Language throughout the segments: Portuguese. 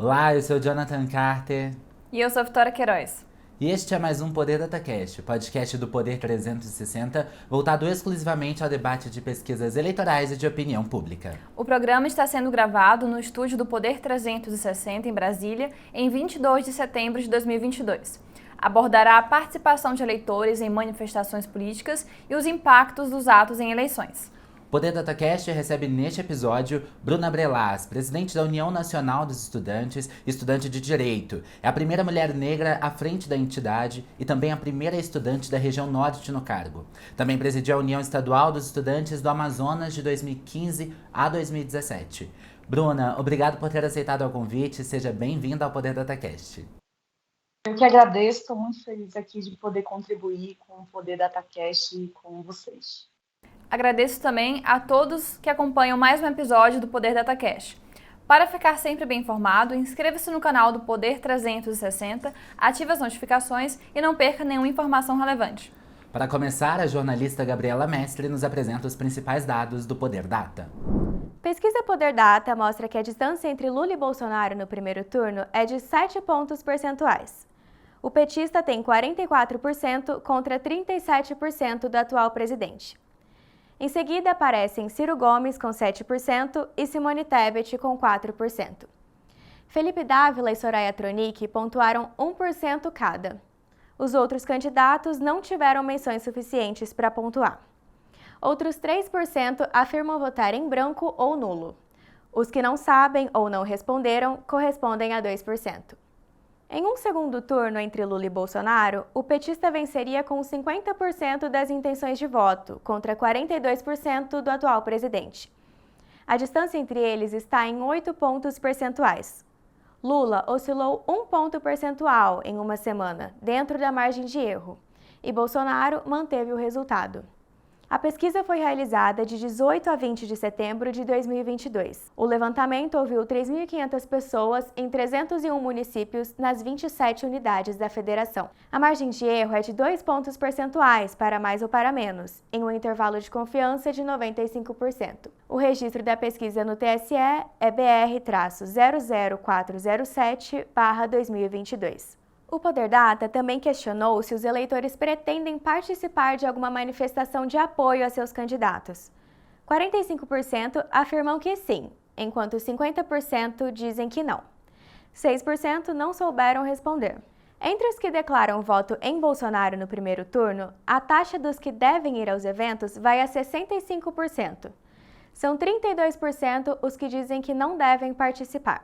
Olá, eu sou o Jonathan Carter. E eu sou a Vitória Queiroz. E este é mais um Poder DataCast, podcast do Poder 360, voltado exclusivamente ao debate de pesquisas eleitorais e de opinião pública. O programa está sendo gravado no estúdio do Poder 360 em Brasília, em 22 de setembro de 2022. Abordará a participação de eleitores em manifestações políticas e os impactos dos atos em eleições. O Poder DataCast recebe neste episódio Bruna Brelas, presidente da União Nacional dos Estudantes, estudante de Direito. É a primeira mulher negra à frente da entidade e também a primeira estudante da região norte no cargo. Também presidiu a União Estadual dos Estudantes do Amazonas de 2015 a 2017. Bruna, obrigado por ter aceitado o convite. Seja bem-vinda ao Poder DataCast. Eu que agradeço, estou muito feliz aqui de poder contribuir com o Poder DataCast e com vocês. Agradeço também a todos que acompanham mais um episódio do Poder DataCast. Para ficar sempre bem informado, inscreva-se no canal do Poder 360, ative as notificações e não perca nenhuma informação relevante. Para começar, a jornalista Gabriela Mestre nos apresenta os principais dados do Poder Data. Pesquisa Poder Data mostra que a distância entre Lula e Bolsonaro no primeiro turno é de 7 pontos percentuais. O petista tem 44% contra 37% do atual presidente. Em seguida, aparecem Ciro Gomes com 7% e Simone Tebet com 4%. Felipe Dávila e Soraya Tronic pontuaram 1% cada. Os outros candidatos não tiveram menções suficientes para pontuar. Outros 3% afirmam votar em branco ou nulo. Os que não sabem ou não responderam correspondem a 2%. Em um segundo turno entre Lula e Bolsonaro, o petista venceria com 50% das intenções de voto, contra 42% do atual presidente. A distância entre eles está em 8 pontos percentuais. Lula oscilou 1 ponto percentual em uma semana, dentro da margem de erro, e Bolsonaro manteve o resultado. A pesquisa foi realizada de 18 a 20 de setembro de 2022. O levantamento ouviu 3.500 pessoas em 301 municípios nas 27 unidades da federação. A margem de erro é de 2 pontos percentuais para mais ou para menos, em um intervalo de confiança de 95%. O registro da pesquisa no TSE é BR-00407/2022. O Poder Data também questionou se os eleitores pretendem participar de alguma manifestação de apoio a seus candidatos. 45% afirmam que sim, enquanto 50% dizem que não. 6% não souberam responder. Entre os que declaram voto em Bolsonaro no primeiro turno, a taxa dos que devem ir aos eventos vai a 65%. São 32% os que dizem que não devem participar.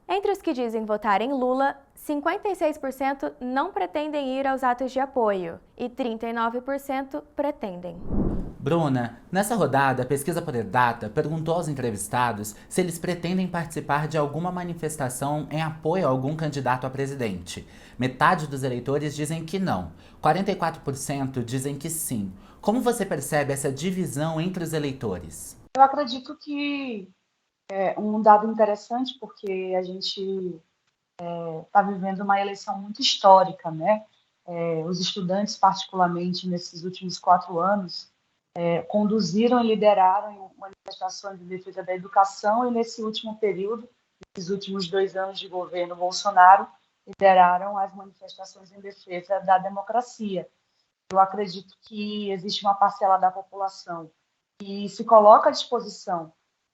Entre os que dizem votar em Lula, 56% não pretendem ir aos atos de apoio e 39% pretendem. Bruna, nessa rodada, a pesquisa Poder Data perguntou aos entrevistados se eles pretendem participar de alguma manifestação em apoio a algum candidato a presidente. Metade dos eleitores dizem que não, 44% dizem que sim. Como você percebe essa divisão entre os eleitores? Eu acredito que é um dado interessante, porque a gente está vivendo uma eleição muito histórica, né? Os estudantes, particularmente nesses últimos 4 anos, conduziram e lideraram manifestações de defesa da educação e nesse último período, nesses últimos 2 anos de governo Bolsonaro, lideraram as manifestações em defesa da democracia. Eu acredito que existe uma parcela da população que se coloca à disposição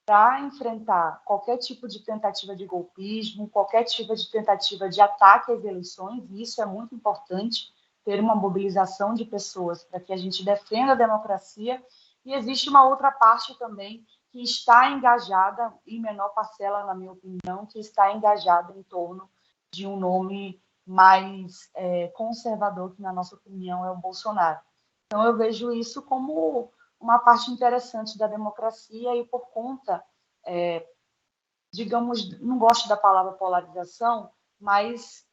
para enfrentar qualquer tipo de tentativa de golpismo, qualquer tipo de tentativa de ataque às eleições, e isso é muito importante, ter uma mobilização de pessoas para que a gente defenda a democracia. E existe uma outra parte também que está engajada, em menor parcela, na minha opinião, que está engajada em torno de um nome mais conservador, que, na nossa opinião, é o Bolsonaro. Então, eu vejo isso como uma parte interessante da democracia e por conta, digamos, não gosto da palavra polarização, mas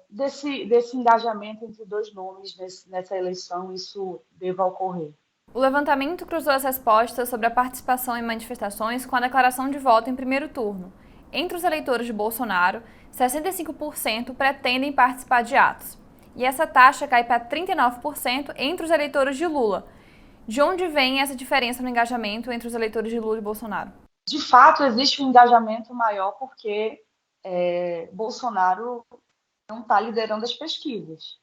desse engajamento entre 2 nomes nessa eleição, isso deva ocorrer. O levantamento cruzou as respostas sobre a participação em manifestações com a declaração de voto em primeiro turno. Entre os eleitores de Bolsonaro, 65% pretendem participar de atos. E essa taxa cai para 39% entre os eleitores de Lula. De onde vem essa diferença no engajamento entre os eleitores de Lula e Bolsonaro? De fato, existe um engajamento maior porque Bolsonaro não está liderando as pesquisas.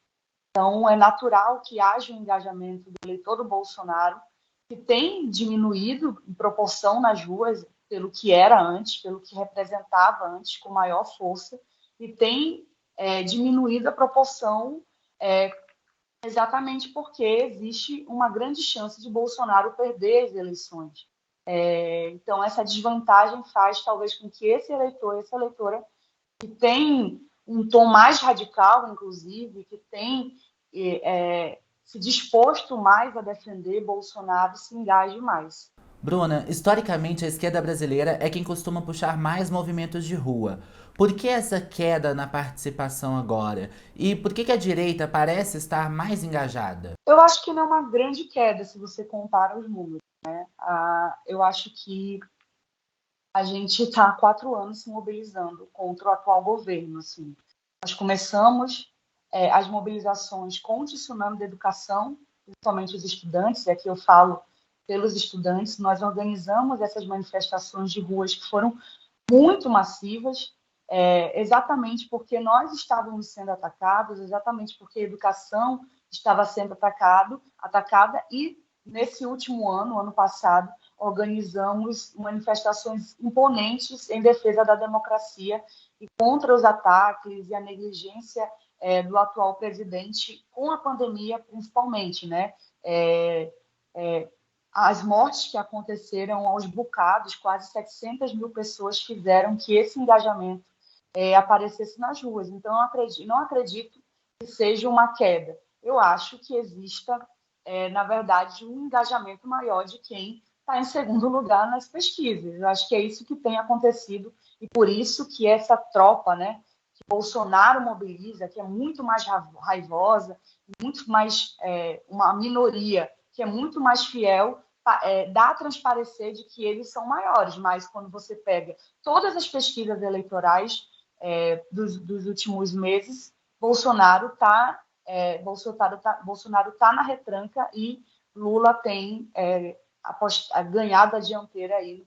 Então, é natural que haja um engajamento do eleitor do Bolsonaro, que tem diminuído em proporção nas ruas, pelo que era antes, pelo que representava antes, com maior força, e tem diminuído a proporção exatamente porque existe uma grande chance de Bolsonaro perder as eleições. Então, essa desvantagem faz, talvez, com que esse eleitor, essa eleitora, que tem um tom mais radical, inclusive, que tem se disposto mais a defender Bolsonaro, se engaje mais. Bruna, historicamente a esquerda brasileira é quem costuma puxar mais movimentos de rua. Por que essa queda na participação agora? E por que a direita parece estar mais engajada? Eu acho que não é uma grande queda se você compara os números, né? Eu acho que a gente está há 4 anos se mobilizando contra o atual governo. Assim. Nós começamos as mobilizações com o tsunami da educação, principalmente os estudantes, aqui eu falo pelos estudantes, nós organizamos essas manifestações de ruas que foram muito massivas, exatamente porque nós estávamos sendo atacados, exatamente porque a educação estava sendo atacada, e nesse último ano passado, organizamos manifestações imponentes em defesa da democracia e contra os ataques e a negligência do atual presidente com a pandemia, principalmente, né? As mortes que aconteceram aos bocados, quase 700 mil pessoas fizeram que esse engajamento aparecesse nas ruas. Então, não acredito que seja uma queda. Eu acho que exista, na verdade, um engajamento maior de quem está em segundo lugar nas pesquisas. Eu acho que é isso que tem acontecido e por isso que essa tropa, né, que Bolsonaro mobiliza, que é muito mais raivosa, muito mais uma minoria que é muito mais fiel, dá a transparecer de que eles são maiores. Mas quando você pega todas as pesquisas eleitorais dos últimos meses, Bolsonaro está na retranca e Lula tem ganhado a dianteira aí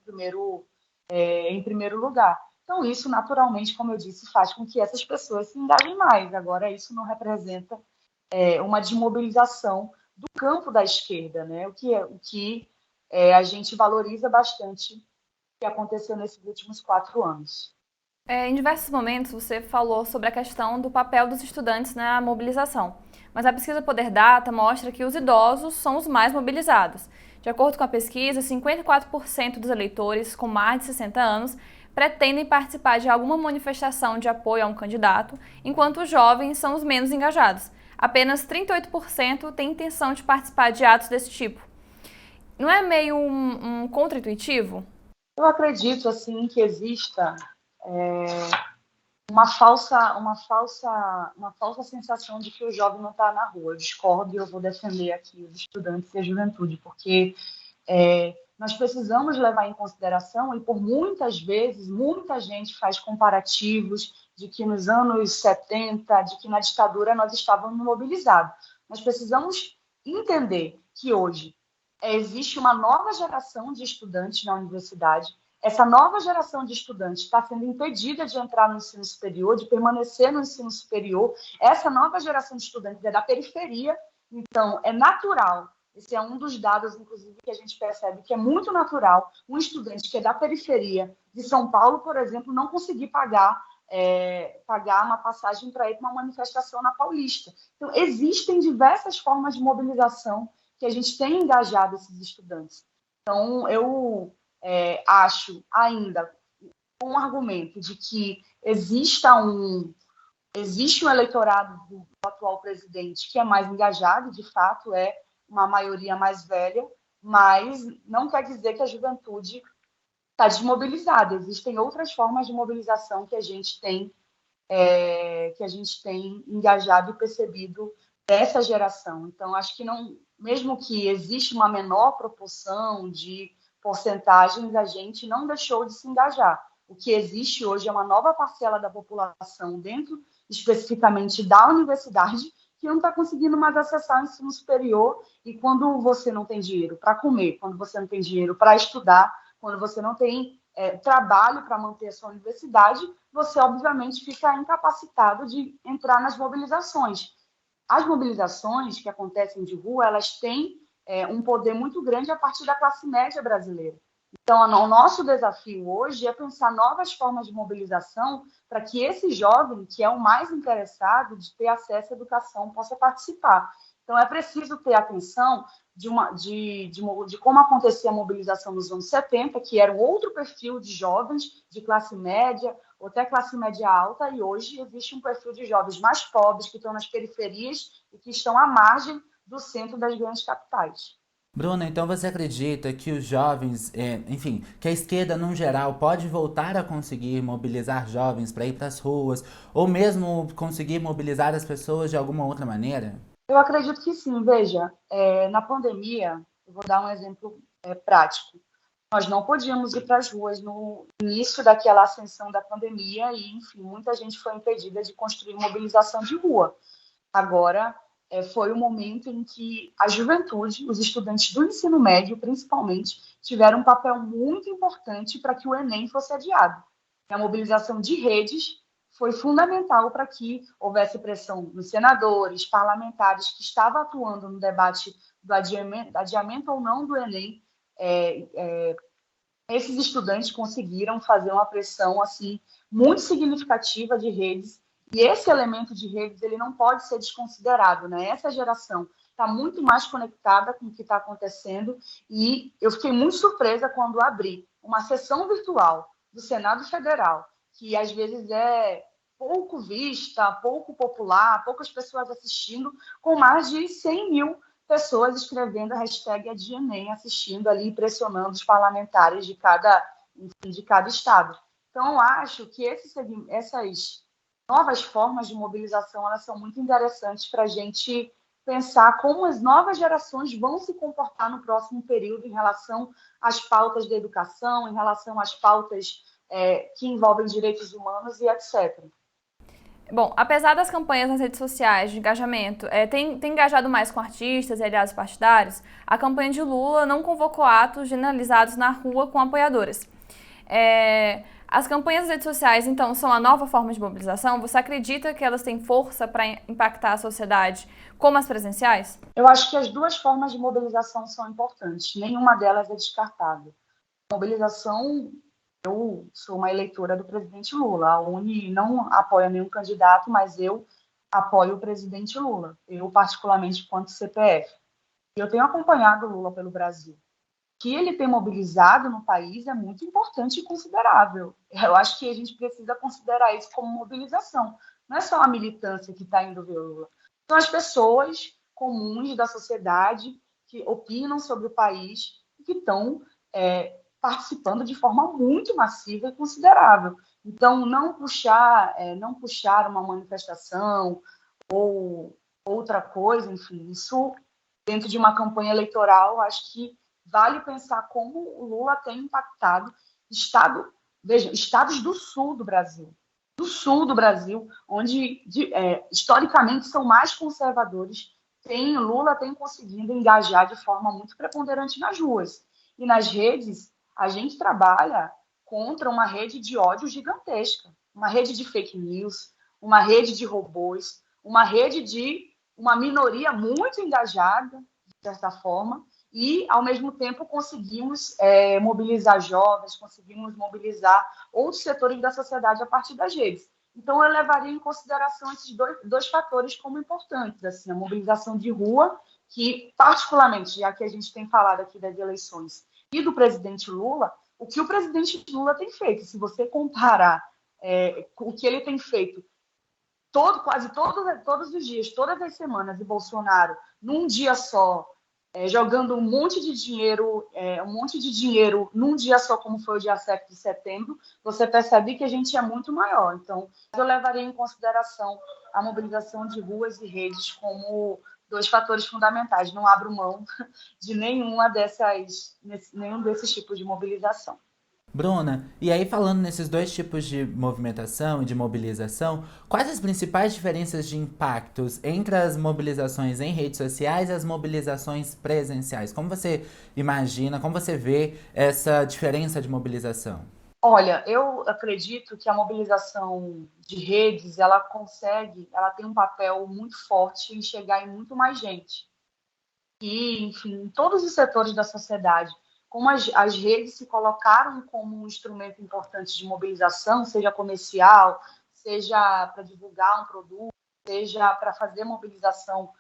em primeiro lugar. Então, isso, naturalmente, como eu disse, faz com que essas pessoas se engajem mais. Agora, isso não representa uma desmobilização do campo da esquerda, né? O que a gente valoriza bastante o que aconteceu nesses últimos 4 anos. Em diversos momentos, você falou sobre a questão do papel dos estudantes na mobilização, mas a pesquisa Poder Data mostra que os idosos são os mais mobilizados. De acordo com a pesquisa, 54% dos eleitores com mais de 60 anos pretendem participar de alguma manifestação de apoio a um candidato, enquanto os jovens são os menos engajados. Apenas 38% têm intenção de participar de atos desse tipo. Não é meio um contra-intuitivo? Eu acredito, assim, que exista uma falsa sensação de que o jovem não está na rua. Eu discordo e eu vou defender aqui os estudantes e a juventude, porque nós precisamos levar em consideração, e por muitas vezes, muita gente faz comparativos de que nos anos 70, de que na ditadura nós estávamos mobilizados. Nós precisamos entender que hoje existe uma nova geração de estudantes na universidade. Essa nova geração de estudantes está sendo impedida de entrar no ensino superior, de permanecer no ensino superior. Essa nova geração de estudantes é da periferia, então é natural. Esse é um dos dados, inclusive, que a gente percebe que é muito natural um estudante que é da periferia de São Paulo, por exemplo, não conseguir pagar uma passagem para ir para uma manifestação na Paulista. Então, existem diversas formas de mobilização que a gente tem engajado esses estudantes. Então, eu acho ainda um argumento de que existe um eleitorado do atual presidente que é mais engajado, de fato é uma maioria mais velha, mas não quer dizer que a juventude está desmobilizada. Existem outras formas de mobilização que a gente tem engajado e percebido dessa geração. Então, acho que não, mesmo que exista uma menor proporção de porcentagens, a gente não deixou de se engajar. O que existe hoje é uma nova parcela da população dentro, especificamente da universidade, que não está conseguindo mais acessar o ensino superior. E quando você não tem dinheiro para comer, quando você não tem dinheiro para estudar, quando você não tem trabalho para manter a sua universidade, você, obviamente, fica incapacitado de entrar nas mobilizações. As mobilizações que acontecem de rua, elas têm um poder muito grande a partir da classe média brasileira. Então, o nosso desafio hoje é pensar novas formas de mobilização para que esse jovem, que é o mais interessado de ter acesso à educação, possa participar. Então, é preciso ter atenção de como acontecia a mobilização nos anos 70, que era um outro perfil de jovens de classe média ou até classe média alta, e hoje existe um perfil de jovens mais pobres, que estão nas periferias e que estão à margem do centro das grandes capitais. Bruna, então você acredita que os jovens, enfim, que a esquerda, no geral, pode voltar a conseguir mobilizar jovens para ir para as ruas, ou mesmo conseguir mobilizar as pessoas de alguma outra maneira? Eu acredito que sim. Veja, na pandemia, eu vou dar um exemplo prático. Nós não podíamos ir para as ruas no início daquela ascensão da pandemia e, enfim, muita gente foi impedida de construir mobilização de rua. Agora, foi o momento em que a juventude, os estudantes do ensino médio, principalmente, tiveram um papel muito importante para que o Enem fosse adiado. A mobilização de redes foi fundamental para que houvesse pressão nos senadores, parlamentares que estavam atuando no debate do adiamento ou não do Enem. Esses estudantes conseguiram fazer uma pressão assim muito significativa de redes, e esse elemento de redes ele não pode ser desconsiderado, né? Essa geração está muito mais conectada com o que está acontecendo, e eu fiquei muito surpresa quando abri uma sessão virtual do Senado Federal, que às vezes é pouco vista, pouco popular, poucas pessoas assistindo, com mais de 100 mil pessoas escrevendo a hashtag #AdiaEnem, assistindo ali, pressionando os parlamentares de cada estado. Então, eu acho que essas novas formas de mobilização elas são muito interessantes para a gente pensar como as novas gerações vão se comportar no próximo período em relação às pautas da educação, em relação às pautas que envolvem direitos humanos e etc. Bom, apesar das campanhas nas redes sociais de engajamento, tem engajado mais com artistas e aliados partidários, a campanha de Lula não convocou atos generalizados na rua com apoiadores. As campanhas nas redes sociais, então, são a nova forma de mobilização? Você acredita que elas têm força para impactar a sociedade como as presenciais? Eu acho que as duas formas de mobilização são importantes. Nenhuma delas é descartável. A mobilização, eu sou uma eleitora do presidente Lula. A UNE não apoia nenhum candidato, mas eu apoio o presidente Lula. Eu, particularmente, quanto CPF. Eu tenho acompanhado o Lula pelo Brasil. O que ele tem mobilizado no país é muito importante e considerável. Eu acho que a gente precisa considerar isso como mobilização. Não é só a militância que está indo ver o Lula. São as pessoas comuns da sociedade que opinam sobre o país e que estão participando de forma muito massiva e considerável. Então, não puxar uma manifestação ou outra coisa, enfim, isso dentro de uma campanha eleitoral, acho que vale pensar como o Lula tem impactado estados do sul do Brasil, onde historicamente são mais conservadores. Lula tem conseguido engajar de forma muito preponderante nas ruas. E nas redes, a gente trabalha contra uma rede de ódio gigantesca, uma rede de fake news, uma rede de robôs, uma rede de uma minoria muito engajada, de certa forma, e, ao mesmo tempo, conseguimos mobilizar jovens, conseguimos mobilizar outros setores da sociedade a partir das redes. Então, eu levaria em consideração esses dois fatores como importantes, assim, a mobilização de rua, que, particularmente, já que a gente tem falado aqui das eleições e do presidente Lula, o que o presidente Lula tem feito, se você comparar o que ele tem feito quase todos os dias, todas as semanas, e Bolsonaro, num dia só, jogando um monte de dinheiro num dia só, como foi o dia 7 de setembro, você percebe que a gente é muito maior. Então, eu levaria em consideração a mobilização de ruas e redes como dois fatores fundamentais. Não abro mão de nenhum desses tipos de mobilização. Bruna, e aí falando nesses dois tipos de movimentação e de mobilização, quais as principais diferenças de impactos entre as mobilizações em redes sociais e as mobilizações presenciais? Como você imagina, como você vê essa diferença de mobilização? Olha, eu acredito que a mobilização de redes, ela tem um papel muito forte em chegar em muito mais gente. E, enfim, em todos os setores da sociedade, como as redes se colocaram como um instrumento importante de mobilização, seja comercial, seja para divulgar um produto, seja para fazer mobilização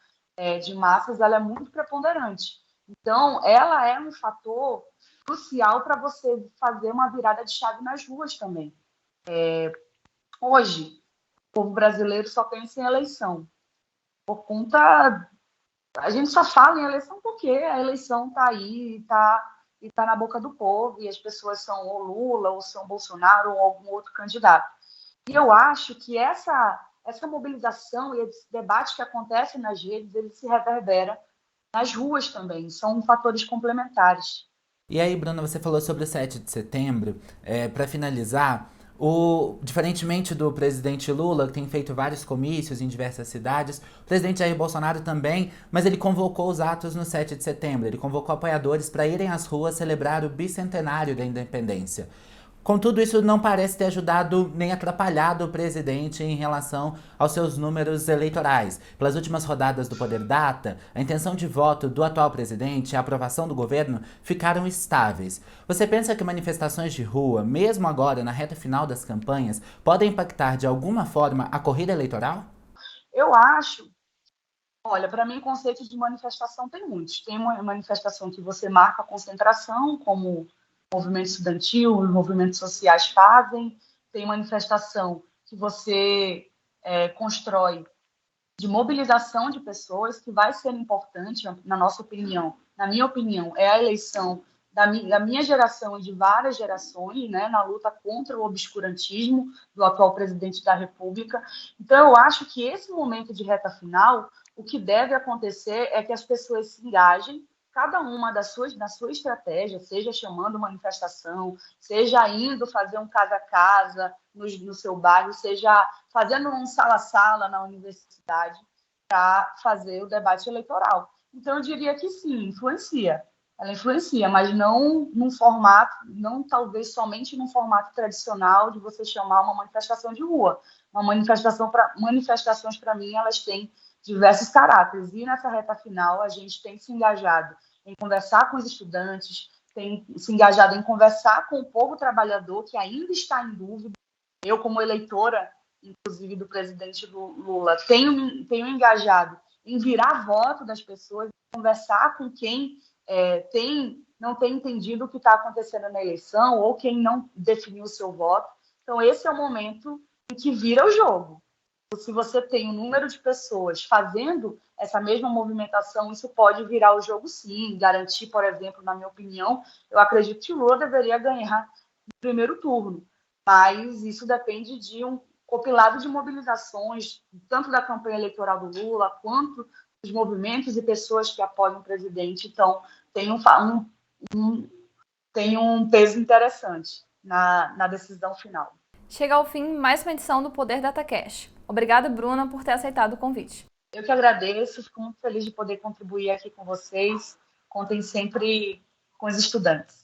de massas, ela é muito preponderante. Então, ela é um fator crucial para você fazer uma virada de chave nas ruas também. Hoje, o povo brasileiro só pensa em eleição, por conta. A gente só fala em eleição porque a eleição está aí, está na boca do povo, e as pessoas são ou Lula, ou são Bolsonaro, ou algum outro candidato. E eu acho que essa mobilização e esse debate que acontece nas redes, ele se reverbera nas ruas também, são fatores complementares. E aí, Bruna, você falou sobre o 7 de setembro. Para finalizar, diferentemente do presidente Lula, que tem feito vários comícios em diversas cidades, o presidente Jair Bolsonaro também, mas ele convocou os atos no 7 de setembro. Ele convocou apoiadores para irem às ruas celebrar o bicentenário da independência. Contudo, isso não parece ter ajudado nem atrapalhado o presidente em relação aos seus números eleitorais. Pelas últimas rodadas do Poder Data, a intenção de voto do atual presidente e a aprovação do governo ficaram estáveis. Você pensa que manifestações de rua, mesmo agora na reta final das campanhas, podem impactar de alguma forma a corrida eleitoral? Eu acho. Olha, para mim, conceito de manifestação tem muitos. Tem uma manifestação que você marca a concentração, como o movimento estudantil, os movimentos sociais fazem. Tem manifestação que você constrói de mobilização de pessoas, que vai ser importante, na nossa opinião, na minha opinião, é a eleição da minha geração e de várias gerações, né, na luta contra o obscurantismo do atual presidente da República. Então, eu acho que esse momento de reta final, o que deve acontecer é que as pessoas se engajem, cada uma na sua estratégia, seja chamando manifestação, seja indo fazer um casa a casa no seu bairro, seja fazendo um sala-sala na universidade para fazer o debate eleitoral. Então, eu diria que sim, influencia. Ela influencia, mas não num formato, não talvez somente num formato tradicional de você chamar uma manifestação de rua. Manifestações, para mim, elas têm diversos caráteres. E nessa reta final, a gente tem se engajado em conversar com os estudantes, tem se engajado em conversar com o povo trabalhador que ainda está em dúvida. Eu, como eleitora, inclusive, do presidente Lula, tenho engajado em virar voto das pessoas, conversar com quem não tem entendido o que está acontecendo na eleição ou quem não definiu o seu voto. Então, esse é o momento em que vira o jogo. Se você tem um número de pessoas fazendo essa mesma movimentação, isso pode virar o jogo, sim. Garantir, por exemplo, na minha opinião, eu acredito que o Lula deveria ganhar no primeiro turno, mas isso depende de um compilado de mobilizações, tanto da campanha eleitoral do Lula, quanto dos movimentos e pessoas que apoiam o presidente. Então, tem um peso interessante na decisão final. Chega ao fim mais uma edição do Poder DataCast. Obrigada, Bruna, por ter aceitado o convite. Eu que agradeço, fico muito feliz de poder contribuir aqui com vocês. Contem sempre com os estudantes.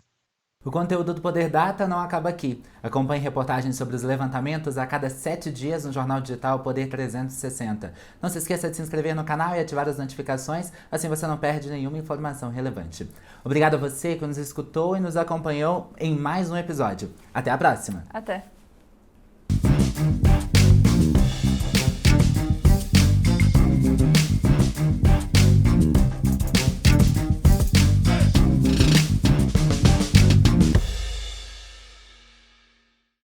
O conteúdo do Poder Data não acaba aqui. Acompanhe reportagens sobre os levantamentos a cada 7 dias no jornal digital Poder 360. Não se esqueça de se inscrever no canal e ativar as notificações, assim você não perde nenhuma informação relevante. Obrigado a você que nos escutou e nos acompanhou em mais um episódio. Até a próxima! Até!